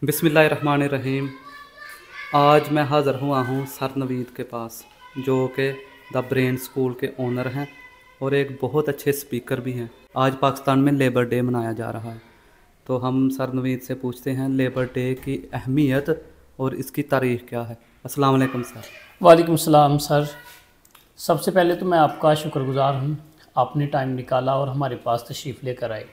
बिस्मिल्लाहिर्रहमानिर्रहीम। आज मैं हाज़िर हुआ हूँ सर नवीद के पास, जो कि द ब्रेन स्कूल के ओनर हैं और एक बहुत अच्छे स्पीकर भी हैं। आज पाकिस्तान में लेबर डे मनाया जा रहा है, तो हम सर नवीद से पूछते हैं लेबर डे की अहमियत और इसकी तारीख़ क्या है। अस्सलाम वालेकुम सर। वालेकुम सलाम सर। सबसे पहले तो मैं आपका शुक्रगुज़ार हूँ, आपने टाइम निकाला और हमारे पास तशरीफ़ लेकर आए।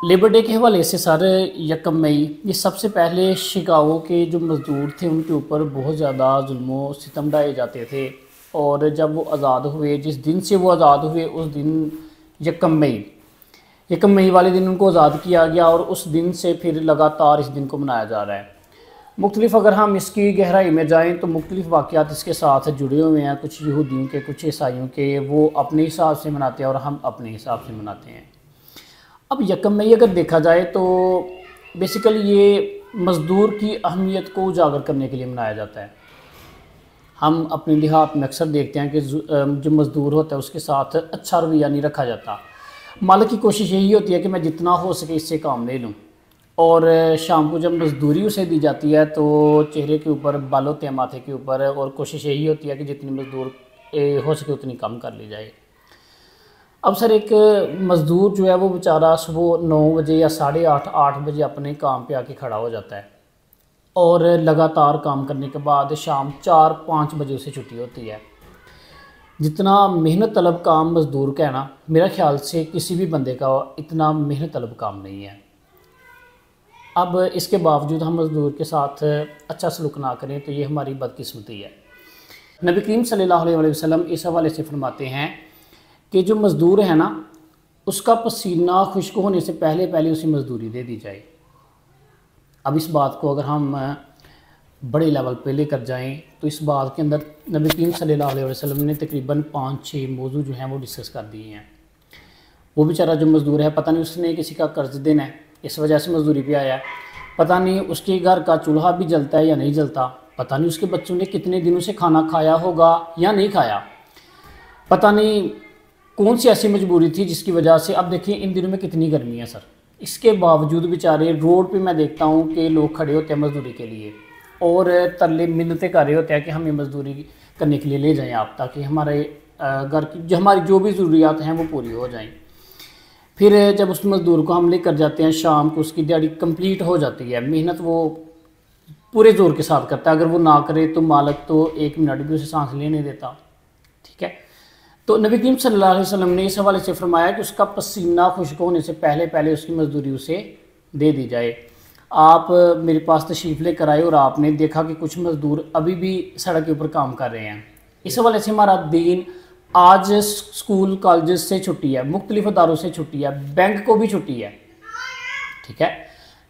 लेबर डे के हवाले से सर 1 मई ये सबसे पहले शिकागो के जो मज़दूर थे उनके ऊपर बहुत ज़्यादा जुल्म व सितम ढाए जाते थे, और जब वो आज़ाद हुए, जिस दिन से वो आज़ाद हुए उस दिन 1 मई वाले दिन उनको आज़ाद किया गया, और उस दिन से फिर लगातार इस दिन को मनाया जा रहा है। मुख्तलिफ़ अगर हम इसकी गहराई में जाएँ तो मुख्तलिफ़ वाक़यात इसके साथ जुड़े हुए हैं। कुछ यहूदियों के, कुछ ईसाइयों के, वो अपने हिसाब से मनाते हैं और हम अपने हिसाब से मनाते हैं। अब 1 मई अगर देखा जाए तो बेसिकली ये मज़दूर की अहमियत को उजागर करने के लिए मनाया जाता है। हम अपने लिहाज में अक्सर देखते हैं कि जो मज़दूर होता है उसके साथ अच्छा रवैया नहीं रखा जाता। मालिक की कोशिश यही होती है कि मैं जितना हो सके इससे काम ले लूँ, और शाम को जब मज़दूरी उसे दी जाती है तो चेहरे के ऊपर बाल होते हैं, माथे के ऊपर, और कोशिश यही होती है कि जितनी मज़दूर हो सके उतनी कम कर ली जाए। अब सर एक मज़दूर जो है वो बेचारा सुबह 9 बजे या 8:30 बजे अपने काम पे आके खड़ा हो जाता है, और लगातार काम करने के बाद शाम 4-5 बजे उसे छुट्टी होती है। जितना मेहनत तलब काम मज़दूर का है ना, मेरा ख़्याल से किसी भी बंदे का इतना मेहनत तलब काम नहीं है। अब इसके बावजूद हम मज़दूर के साथ अच्छा सलूक ना करें तो ये हमारी बदकिस्मती है। नबी करीम सल्लल्लाहु अलैहि वसल्लम इस हवाले से फरमाते हैं कि जो मज़दूर है ना, उसका पसीना खुश्क होने से पहले पहले उसे मज़दूरी दे दी जाए। अब इस बात को अगर हम बड़े लेवल पे लेकर जाएं तो इस बात के अंदर नबी करीम सल्लल्लाहु अलैहि वसल्लम ने तकरीबन 5-6 मौजू जो हैं वो डिस्कस कर दिए हैं। वो बेचारा जो मज़दूर है, पता नहीं उसने किसी का कर्ज देना है, इस वजह से मज़दूरी पे आया है। पता नहीं उसके घर का चूल्हा भी जलता है या नहीं जलता। पता नहीं उसके बच्चों ने कितने दिनों से खाना खाया होगा या नहीं खाया। पता नहीं कौन सी ऐसी मजबूरी थी जिसकी वजह से, अब देखिए इन दिनों में कितनी गर्मी है सर, इसके बावजूद बेचारे रोड पे मैं देखता हूँ कि लोग खड़े होते हैं मज़दूरी के लिए, और तरले मिन्नतें कर रहे होते हैं कि हमें मज़दूरी करने के लिए ले जाएं आप, ताकि हमारे घर की हमारी जो भी ज़रूरियात हैं वो पूरी हो जाएं। फिर जब उस मज़दूर को हम लेकर जाते हैं, शाम को उसकी दिहाड़ी कंप्लीट हो जाती है, मेहनत वो पूरे ज़ोर के साथ करता है। अगर वो ना करे तो मालिक तो 1 मिनट भी उसे सांस लेने देता। ठीक है, तो नबी करीम सल्लल्लाहु अलैहि वसल्लम ने इस हवाले से फरमाया कि उसका पसीना खुश्क होने से पहले पहले उसकी मज़दूरी उसे दे दी जाए। आप मेरे पास तशरीफ़ लेकर आए और आपने देखा कि कुछ मज़दूर अभी भी सड़क के ऊपर काम कर रहे हैं। इस हवाले से हमारा दीन, आज स्कूल कॉलेज से छुट्टी है, मुख्तलिफ अदारों से छुट्टी है, बैंक को भी छुट्टी है। ठीक है,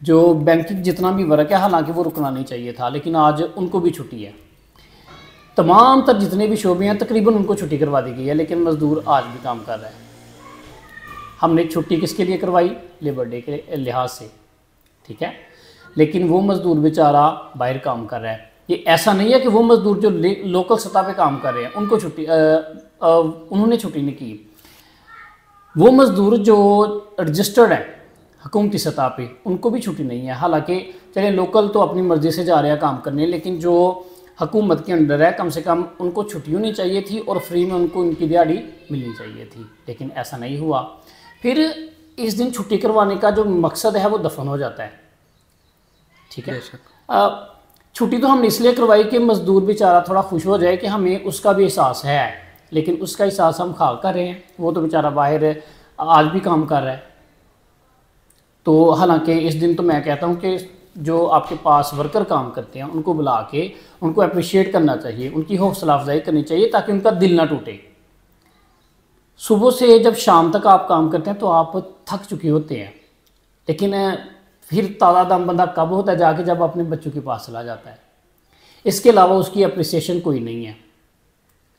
जो बैंकिंग जितना भी वर्क है, हालांकि वो रुकना नहीं चाहिए था, लेकिन आज उनको भी छुट्टी है। तमाम तर जितने भी शोबे हैं तकरीबन उनको छुट्टी करवा दी गई है, लेकिन मज़दूर आज भी काम कर रहा है। हमने छुट्टी किसके लिए करवाई? लेबर डे के लिहाज से। ठीक है, लेकिन वो मज़दूर बेचारा बाहर काम कर रहा है। ये ऐसा नहीं है कि वो मज़दूर जो लोकल सतह पे काम कर रहे हैं उनको छुट्टी उन्होंने छुट्टी नहीं की। वो मज़दूर जो रजिस्टर्ड है हुकूमती सतह पे, उनको भी छुट्टी नहीं है। हालांकि चले लोकल तो अपनी मर्ज़ी से जा रहे हैं काम करने, लेकिन जो हुकूमत के अंडर है कम से कम उनको छुट्टी होनी चाहिए थी और फ्री में उनको उनकी दिहाड़ी मिलनी चाहिए थी, लेकिन ऐसा नहीं हुआ। फिर इस दिन छुट्टी करवाने का जो मकसद है वो दफन हो जाता है। ठीक है, छुट्टी तो हमने इसलिए करवाई कि मज़दूर बेचारा थोड़ा खुश हो जाए कि हमें उसका भी एहसास है, लेकिन उसका एहसास हम खा कर रहे हैं। वो तो बेचारा बाहर आज भी काम कर रहा है। तो हालांकि इस दिन तो मैं कहता हूँ कि जो आपके पास वर्कर काम करते हैं उनको बुला के उनको अप्रिशिएट करना चाहिए, उनकी हौसला अफजाई करनी चाहिए ताकि उनका दिल ना टूटे। सुबह से जब शाम तक आप काम करते हैं तो आप थक चुके होते हैं, लेकिन फिर ताज़ा दम बंदा कब होता है? जाके जब अपने बच्चों के पास चला जाता है। इसके अलावा उसकी अप्रिसिएशन कोई नहीं है।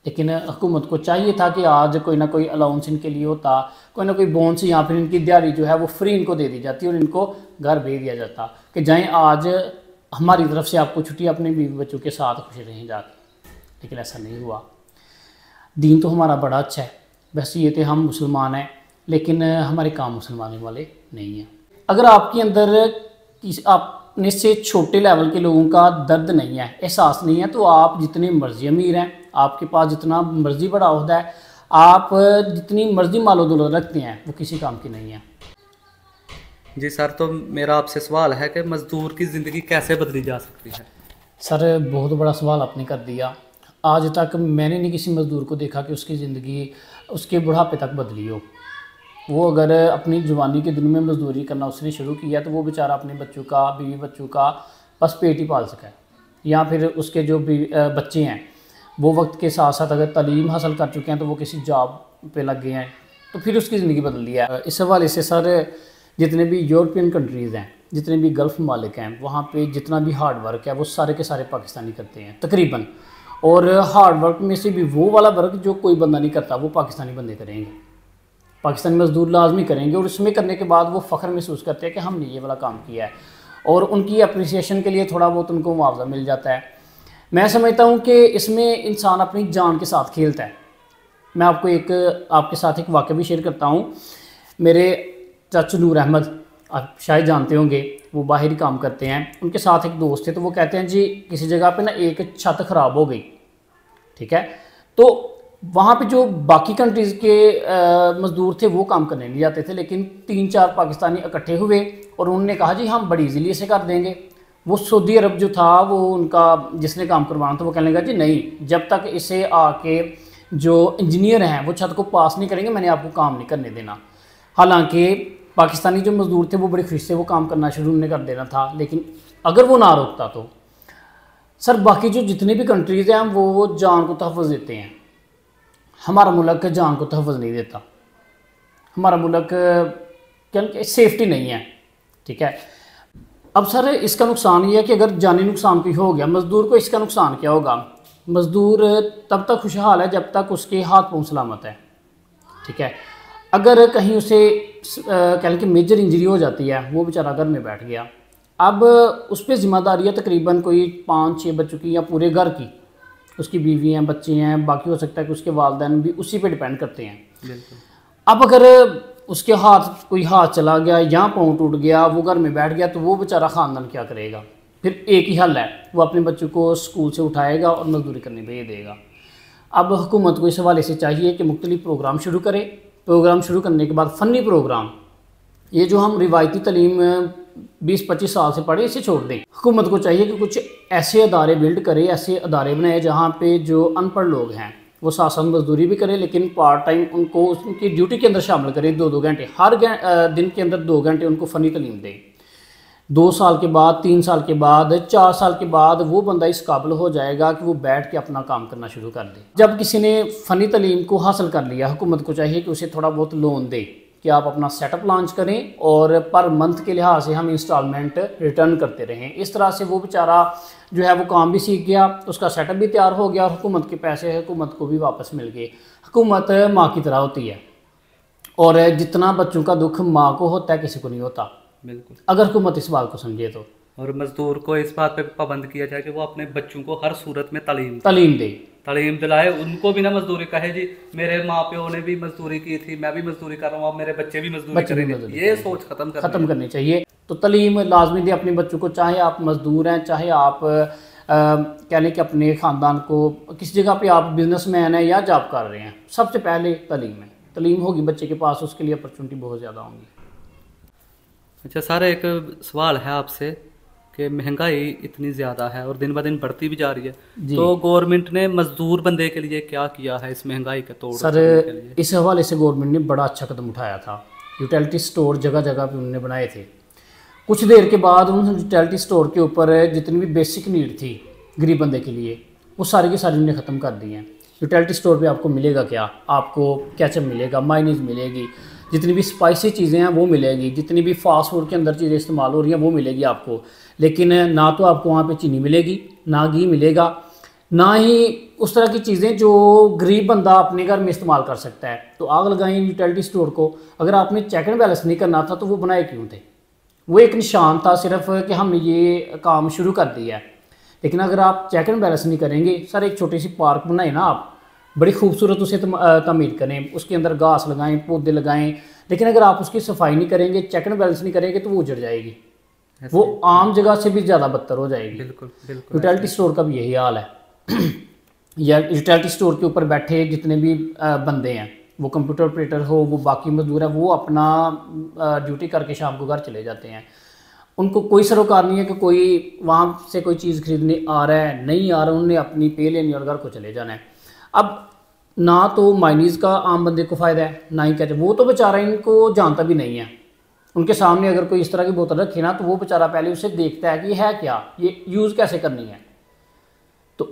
लेकिन हुकूमत को चाहिए था कि आज कोई ना कोई अलाउंस इनके लिए होता, कोई ना कोई बोनस, या फिर इनकी दिहाड़ी जो है वो फ्री इनको दे दी जाती और इनको घर भेज दिया जाता कि जाएं आज हमारी तरफ से आपको छुट्टी, अपने बीवी बच्चों के साथ खुश रहें जाके। लेकिन ऐसा नहीं हुआ। दीन तो हमारा बड़ा अच्छा है, वैसे ये थे हम मुसलमान हैं, लेकिन हमारे काम मुसलमानों वाले नहीं हैं। अगर आपके अंदर अपने से छोटे लेवल के लोगों का दर्द नहीं है, एहसास नहीं है, तो आप जितनी मर्जी अमीर हैं, आपके पास जितना मर्जी बड़ा ओहदा है, आप जितनी मर्जी मालो दौलत रखते हैं, वो किसी काम की नहीं है। जी सर, तो मेरा आपसे सवाल है कि मज़दूर की ज़िंदगी कैसे बदली जा सकती है? सर बहुत बड़ा सवाल आपने कर दिया। आज तक मैंने नहीं किसी मज़दूर को देखा कि उसकी ज़िंदगी उसके बुढ़ापे तक बदली हो। वो अगर अपनी जवानी के दिनों में मजदूरी करना उसने शुरू किया तो वो बेचारा अपने बच्चों का, बीवी बच्चों का बस पेट ही पाल सका है, या फिर उसके जो बच्चे हैं वो वक्त के साथ साथ अगर तालीम हासिल कर चुके हैं तो वो किसी जॉब पे लग गए हैं, तो फिर उसकी ज़िंदगी बदल लिया है। इस हवाले से सर जितने भी यूरोपियन कंट्रीज़ हैं, जितने भी गल्फ़ मालिक हैं, वहाँ पे जितना भी हार्ड वर्क है वो सारे के सारे पाकिस्तानी करते हैं तकरीबन। और हार्ड वर्क में से भी वो वाला वर्क जो कोई बंदा नहीं करता वो पाकिस्तानी बंदे करेंगे, पाकिस्तानी मजदूर लाजमी करेंगे। और उसमें करने के बाद वो फ़ख्र महसूस करते हैं कि हमने ये वाला काम किया है, और उनकी अप्रिसिएशन के लिए थोड़ा बहुत उनको मुआवजा मिल जाता है। मैं समझता हूँ कि इसमें इंसान अपनी जान के साथ खेलता है। मैं आपके साथ एक वाक़या भी शेयर करता हूँ। मेरे चाचू नूर अहमद, आप शायद जानते होंगे, वो बाहर ही काम करते हैं। उनके साथ एक दोस्त थे, तो वो कहते हैं जी किसी जगह पे ना एक छत ख़राब हो गई, ठीक है, तो वहाँ पे जो बाकी कंट्रीज़ के मज़दूर थे वो काम करने नहीं जाते थे, लेकिन 3-4 पाकिस्तानी इकट्ठे हुए और उन्होंने कहा जी हम बड़ी इजीली इसे कर देंगे। वो सऊदी अरब जो था, वो उनका जिसने काम करवाना था, वो कहने लगा जी नहीं, जब तक इसे आके जो इंजीनियर हैं वो छत को पास नहीं करेंगे मैंने आपको काम नहीं करने देना। हालांकि पाकिस्तानी जो मज़दूर थे वो बड़ी खुशी से वो काम करना शुरू उन्होंने कर देना था, लेकिन अगर वो ना रोकता तो सर बाकी जो जितनी भी कंट्रीज़ हैं वो जान को तहफ़्फ़ुज़ देते हैं। हमारा मुल्क जान को तहफ़्फ़ुज़ नहीं देता, हमारा मुल्क क्या सेफ्टी नहीं है, ठीक है। अब सर इसका नुकसान ये है कि अगर जानी नुकसान कोई हो गया, मज़दूर को इसका नुकसान क्या होगा? मज़दूर तब तक खुशहाल है जब तक उसके हाथ पाँव सलामत है, ठीक है। अगर कहीं उसे कह लें कि मेजर इंजरी हो जाती है, वो बेचारा घर में बैठ गया, अब उस पर ज़िम्मेदारी है तकरीबन कोई 5-6 बच्चों की या पूरे घर की, उसकी बीवी हैं, बच्चे हैं, बाकी हो सकता है कि उसके वालिदैन भी उसी पे डिपेंड करते हैं। अब अगर उसके कोई हाथ चला गया या पाँव टूट गया, वो घर में बैठ गया, तो वो बेचारा ख़ानदान क्या करेगा? फिर एक ही हल है, वो अपने बच्चों को स्कूल से उठाएगा और मजदूरी करने भेज देगा। अब हुकूमत को इस हवाले से चाहिए कि मुख्तलिफ प्रोग्राम शुरू करे। प्रोग्राम शुरू करने के बाद फ़नी प्रोग्राम, ये जो हम रिवायती तलीम 20-25 साल से पढ़े, इसे छोड़ दें। हुकूमत को चाहिए कि कुछ ऐसे अदारे बिल्ड करे, ऐसे अदारे बनाए जहाँ पे जो अनपढ़ लोग हैं वो साथ साथ मजदूरी भी करें, लेकिन पार्ट टाइम उनको उनकी ड्यूटी के अंदर शामिल करें। 2-2 घंटे हर दिन के अंदर 2 घंटे उनको फ़नी तलीम दें। 2 साल के बाद, 3 साल के बाद, 4 साल के बाद वो बंदा इस काबिल हो जाएगा कि वो बैठ के अपना काम करना शुरू कर दे। जब किसी ने फ़नी तलीम को हासिल कर लिया, हुकूमत को चाहिए कि उसे थोड़ा बहुत लोन दे कि आप अपना सेटअप लॉन्च करें और पर मंथ के लिहाज से हम इंस्टॉलमेंट रिटर्न करते रहें। इस तरह से वो बेचारा जो है वो काम भी सीख गया, उसका सेटअप भी तैयार हो गया और हुकूमत के पैसे हुकूमत को भी वापस मिल गए। हुकूमत माँ की तरह होती है, और जितना बच्चों का दुख माँ को होता है किसी को नहीं होता, बिल्कुल, अगर हुकूमत इस बात को समझे तो। और मजदूर को इस बात पे पाबंद किया जाए कि वो अपने बच्चों को हर सूरत में तालीम दिलाए। उनको भी ना मजदूरी कहे जी मेरे माँ प्यो ने भी मजदूरी की थी, मैं भी मजदूरी कर रहा हूँ, अब मेरे बच्चे भी मजदूरी करेंगे। ये सोच खत्म करनी चाहिए। तो तालीम लाजमी दे अपने बच्चों को, चाहे आप मजदूर हैं, चाहे आप कह लें कि अपने ख़ानदान को किसी जगह पे आप बिजनेसमैन हैं या जॉब कर रहे हैं, सबसे पहले तालीम है। तालीम होगी बच्चे के पास, उसके लिए अपॉर्चुनिटी बहुत ज़्यादा होंगी। अच्छा सर, एक सवाल है आपसे कि महंगाई इतनी ज़्यादा है और दिन ब दिन बढ़ती भी जा रही है, तो गवर्नमेंट ने मजदूर बंदे के लिए क्या किया है इस महंगाई के तोड़ सर के लिए? इस हवाले से गवर्नमेंट ने बड़ा अच्छा कदम उठाया था। यूटिलिटी स्टोर जगह जगह पे उन्होंने बनाए थे। कुछ देर के बाद उन यूटिलिटी स्टोर के ऊपर जितनी भी बेसिक नीड थी गरीब बंदे के लिए, वो सारी की सारी उन्होंने ख़त्म कर दी हैं। यूटिलिटी स्टोर पे आपको मिलेगा क्या? आपको केचप मिलेगा, मायोनीज मिलेगी, जितनी भी स्पाइसी चीज़ें हैं वो मिलेगी, जितनी भी फास्ट फूड के अंदर चीज़ें इस्तेमाल हो रही हैं वो मिलेगी आपको। लेकिन ना तो आपको वहाँ पे चीनी मिलेगी, ना घी मिलेगा, ना ही उस तरह की चीज़ें जो गरीब बंदा अपने घर में इस्तेमाल कर सकता है। तो आग लगाएं यूटिलिटी स्टोर को। अगर आपने चेक एंड बैलेंस नहीं करना था तो वो बनाए क्यों थे? वो एक निशान था सिर्फ कि हमने ये काम शुरू कर दिया है। लेकिन अगर आप चेक एंड बैलेंस नहीं करेंगे, सर एक छोटी सी पार्क बनाए ना आप, बड़ी खूबसूरत उसे तमीर करें, उसके अंदर घास लगाएं, पौधे लगाएं, लेकिन अगर आप उसकी सफाई नहीं करेंगे, चेक एंड बैलेंस नहीं करेंगे तो वो उजड़ जाएगी। वो आम जगह से भी ज़्यादा बदतर हो जाएगी। बिल्कुल बिल्कुल। यूटिलिटी स्टोर का भी यही हाल है। या यूटिलिटी स्टोर के ऊपर बैठे जितने भी बंदे हैं, वो कंप्यूटर ऑपरेटर हो, वो बाकी मजदूर है, वो अपना ड्यूटी करके शाम को घर चले जाते हैं। उनको कोई सरोकार नहीं है कि कोई वहाँ से कोई चीज़ खरीदने आ रहा है, नहीं आ रहा, उन्होंने अपनी पे लेनी और घर को चले जाना है। अब ना तो माइनीज़ का आम बंदे को फ़ायदा है, ना ही क्या, वो तो बेचारा इनको जानता भी नहीं है। उनके सामने अगर कोई इस तरह की बोतल रखी ना, तो वो बेचारा पहले उसे देखता है कि ये है क्या, ये यूज़ कैसे करनी है। तो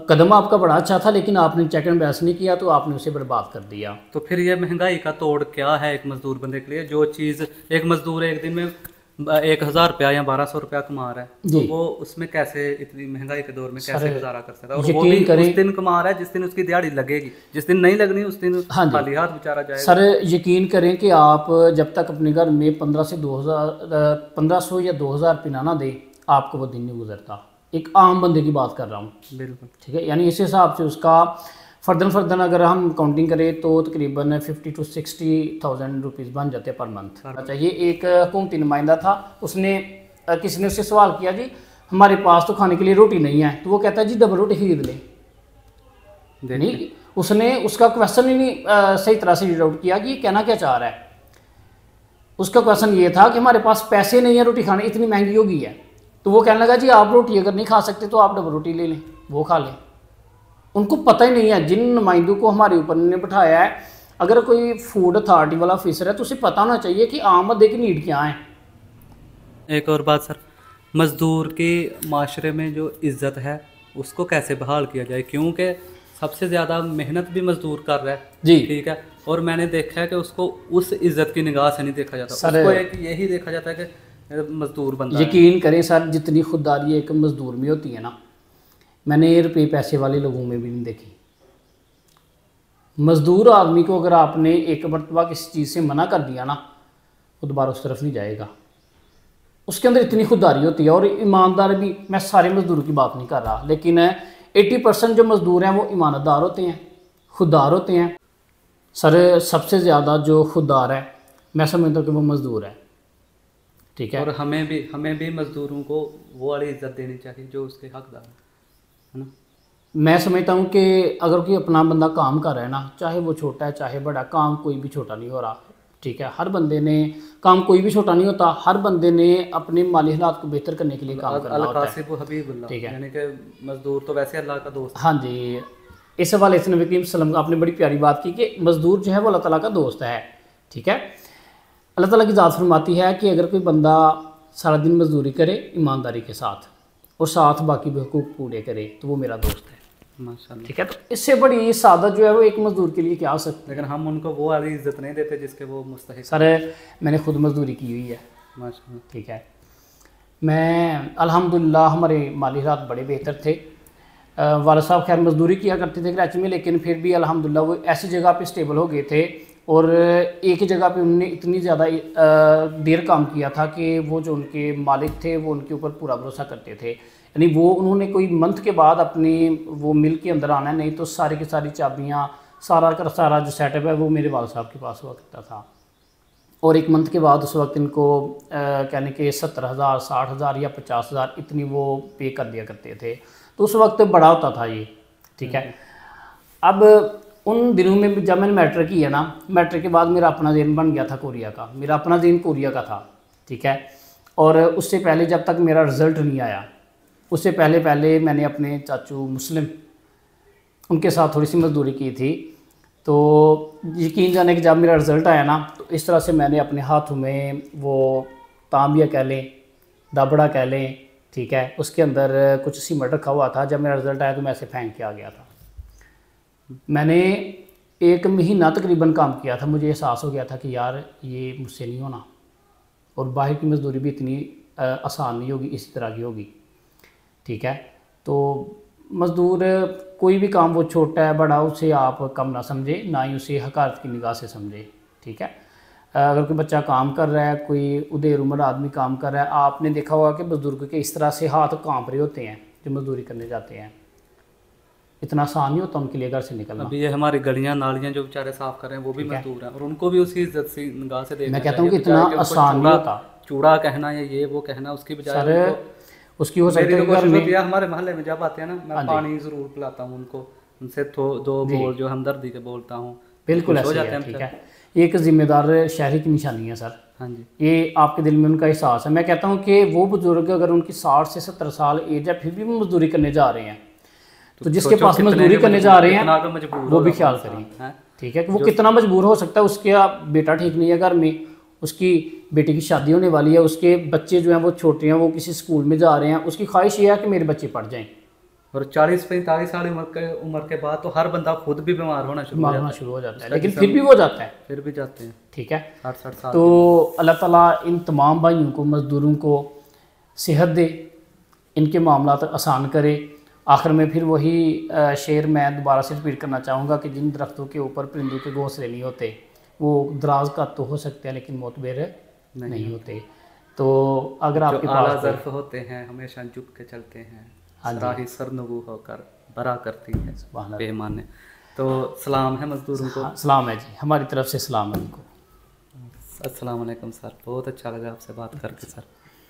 कदम आपका बड़ा अच्छा था, लेकिन आपने चेक एंड बैलेंस नहीं किया, तो आपने उसे बर्बाद कर दिया। तो फिर ये महंगाई का तोड़ क्या है एक मजदूर बंदे के लिए? जो चीज़ एक मजदूर एक दिन में 1,000 रुपया या 1,200 रुपया कमा रहा है, तो वो उसमें कैसे इतनी महंगाई के दौर में कैसे गुजारा कर सकता है? और वो भी उस दिन कमा रहा है जिस दिन उसकी दिहाड़ी लगेगी, जिस दिन नहीं लगनी उस दिन खाली हाथ बेचारा जाएगा। सर यकीन करें कि आप जब तक अपने घर में 1500 या 2,000 रुपये ना दे, आपको वो दिन नहीं गुजरता। एक आम बंदे की बात कर रहा हूँ, बिल्कुल ठीक है। यानी इस हिसाब से उसका फर्दन अगर हम काउंटिंग करें तो तकरीबन 50 to 60,000 रुपीज़ बन जाते हैं पर मंथ। अच्छा, ये एक हुकूमती नुमाइंदा था, उसने किसी ने उससे सवाल किया, जी हमारे पास तो खाने के लिए रोटी नहीं है, तो वो कहता है जी डबल रोटी खरीद ले। नहीं, उसने उसका क्वेश्चन ही नहीं सही तरह से रीड आउट किया कि ये कहना क्या चाह रहा है। उसका क्वेश्चन ये था कि हमारे पास पैसे नहीं है रोटी खाने, इतनी महंगी हो गई है। तो वो कहने लगा जी आप रोटी अगर नहीं खा सकते तो आप डबल रोटी ले लें, वो खा लें। उनको पता ही नहीं है, जिन नुमाइंदों को हमारे ऊपर ने बिठाया है, अगर कोई फूड अथॉरिटी वाला ऑफिसर है तो उसे पता होना चाहिए कि आम बंदे की नीड क्या है। एक और बात सर, मजदूर की माशरे में जो इज्जत है उसको कैसे बहाल किया जाए? क्योंकि सबसे ज़्यादा मेहनत भी मजदूर कर रहा है जी, ठीक है, और मैंने देखा है कि उसको उस इज्जत की निगाह से नहीं देखा जाता, उसको एक यही देखा जाता है कि मजदूर बंदा। यकीन करें सर, जितनी खुददारी एक मजदूर में होती है ना, मैंने रुपये पैसे वाले लोगों में भी नहीं देखी। मजदूर आदमी को अगर आपने एक मरतबा किसी चीज़ से मना कर दिया ना, वो दोबारा उस तरफ नहीं जाएगा। उसके अंदर इतनी खुददारी होती है। और ईमानदार भी, मैं सारे मजदूरों की बात नहीं कर रहा, लेकिन 80% जो मजदूर हैं वो ईमानदार होते हैं, खुददार होते हैं। सर सबसे ज़्यादा जो खुददार है, मैं समझता हूँ कि वो मजदूर है, ठीक है। और हमें भी मजदूरों को वो वाली इज्जत देनी चाहिए जो उसके हकदार है ना। मैं समझता हूँ कि अगर कोई अपना बंदा काम कर रहा है ना, चाहे वो छोटा है चाहे बड़ा, काम कोई भी छोटा नहीं हो रहा, ठीक है। हर बंदे ने काम, कोई भी छोटा नहीं होता, हर बंदे ने अपने माली हालात को बेहतर करने के लिए काम करना होता है, ठीक है। यानी कि मजदूर तो वैसे अल्लाह का दोस्त। हाँ जी, इस हवाले से नबी करीम सल्लल्लाहु अलैहि वसल्लम आपने बड़ी प्यारी बात की कि मजदूर जो है वो अल्लाह ताला का दोस्त है, ठीक है। अल्लाह ताला की ज़ात फरमाती है कि अगर कोई बंदा सारा दिन मजदूरी करे ईमानदारी के साथ और साथ बाकी भी हुकूक पूरे करे तो वो मेरा दोस्त है, माशाल्लाह, ठीक है। तो इससे बड़ी सादत जो है वो एक मजदूर के लिए क्या हो सकती है। लेकिन हम उनको वो वाली इज्जत नहीं देते जिसके वो मुस्तहिक। सर मैंने खुद मजदूरी की हुई है, माशाल्लाह, ठीक है। मैं अल्हम्दुलिल्लाह, हमारे माली हालात बड़े बेहतर थे। वाला साहब खैर मजदूरी किया करते थे कराची में, लेकिन फिर भी अल्हम्दुलिल्लाह वो ऐसी जगह पे स्टेबल हो गए थे और एक ही जगह पे उन्होंने इतनी ज़्यादा देर काम किया था कि वो जो उनके मालिक थे वो उनके ऊपर पूरा भरोसा करते थे। यानी वो उन्होंने कोई मंथ के बाद अपनी वो मिल के अंदर आना है, नहीं तो सारी की सारी चाबियाँ, सारा का सारा जो सेटअप है वो मेरे वाला साहब के पास हुआ करता था। और एक मंथ के बाद उस वक्त इनको कहने के 70,000, 60,000 या 50,000 इतनी वो पे कर दिया करते थे। तो उस वक्त बड़ा होता था ये, ठीक है। अब उन दिनों में जब मैंने मैट्रिक की है ना, मैट्रिक के बाद मेरा अपना ज़हन बन गया था कोरिया का, मेरा अपना ज़हन कोरिया का था, ठीक है। और उससे पहले जब तक मेरा रिज़ल्ट नहीं आया, उससे पहले मैंने अपने चाचू मुस्लिम उनके साथ थोड़ी सी मजदूरी की थी। तो यकीन जाने कि जब मेरा रिज़ल्ट आया ना, तो इस तरह से मैंने अपने हाथों में वो तांबिया कह लें, दाबड़ा कह लें, ठीक है, उसके अंदर कुछ सीमेंट रखा हुआ था। जब मेरा रिज़ल्ट आया तो मैं ऐसे फेंक के आ गया था। मैंने 1 महीना तकरीबन काम किया था, मुझे एहसास हो गया था कि यार ये मुझसे नहीं होना, और बाहर की मजदूरी भी इतनी आसान नहीं होगी, इसी तरह की होगी, ठीक है। तो मज़दूर कोई भी काम, वो छोटा है बड़ा, उसे आप कम ना समझे, ना ही उसे हकारत की निगाह से समझे, ठीक है। अगर कोई बच्चा काम कर रहा है, कोई उदेर उम्र आदमी काम कर रहा है, आपने देखा होगा कि बुजुर्ग के इस तरह से हाथ कांप रहे होते हैं जो मजदूरी करने जाते हैं। इतना आसान नहीं होता उनके लिए घर से निकलना। अभी ये हमारी गलियां नालियां जो बेचारे साफ कर रहे हैं वो भी मजदूर हैं, और उनको भी उसी इज्जत से निगाह से देखना। मैं कहता हूँ कि इतना आसान नहीं होता। चूड़ा कहना या ये वो कहना, उसकी बजाय सर उसकी हो सकता मेरी है तो कि घर कोशिश में होती है, हमारे मोहल्ले में जब आते हैं ना, मैं पानी जरूर पिलाता हूँ उनको, उनसे दो बोल जो हमदर्दी के बोलता हूँ, बिल्कुल खुश हो ऐसे ही जाते है, हैं ठीक फिर। है। एक जिम्मेदार शहरी की निशानी है सर, हाँ जी। ये आपके दिल में उनका एहसास है। मैं कहता हूँ कि वो बुजुर्ग अगर उनकी 60 से 70 साल एज है फिर भी वो मजदूरी करने जा रहे हैं, तो जिसके सोचो पास कितने मजदूरी के करने जा रहे कितना का हैं मजबूर वो भी होगा ख्याल इंसान, करिए, हैं? ठीक है, कि वो कितना मजबूर हो सकता है। उसके बेटा ठीक नहीं है घर में, उसकी बेटी की शादी होने वाली है, उसके बच्चे जो हैं वो छोटे हैं, वो किसी स्कूल में जा रहे हैं, उसकी ख्वाहिश ये है कि मेरे बच्चे पढ़ जाएं। और 40-45 साल उम्र के बाद तो हर बंदा खुद भी बीमार होना शुरू हो मारना जाता शुरू हो जाता है, उसका लेकिन जिस्म फिर भी वो जाता है, फिर भी जाते हैं ठीक है। 60 साल तो अल्लाह ताला इन तमाम भाइयों को, मज़दूरों को सेहत दे, इनके मामलात आसान करे। आखिर में फिर वही शेर मैं दोबारा से रिपीट करना चाहूँगा कि जिन दरख्तों के ऊपर परिंदों के घोंसले नहीं होते वो दराज का तो हो सकते हैं लेकिन मोतबेर नहीं होते। तो अगर जो आपके आला पास ज़र्फ़ होते हैं हमेशा झुक के चलते हैं, सराही सरनगू होकर बरा करती है बेईमाने। तो सलाम है मज़दूरों को। हाँ, सलाम है जी, हमारी तरफ से सलाम है उनको। अस्सलाम वालेकुम सर, बहुत अच्छा लगा आपसे बात करके सर।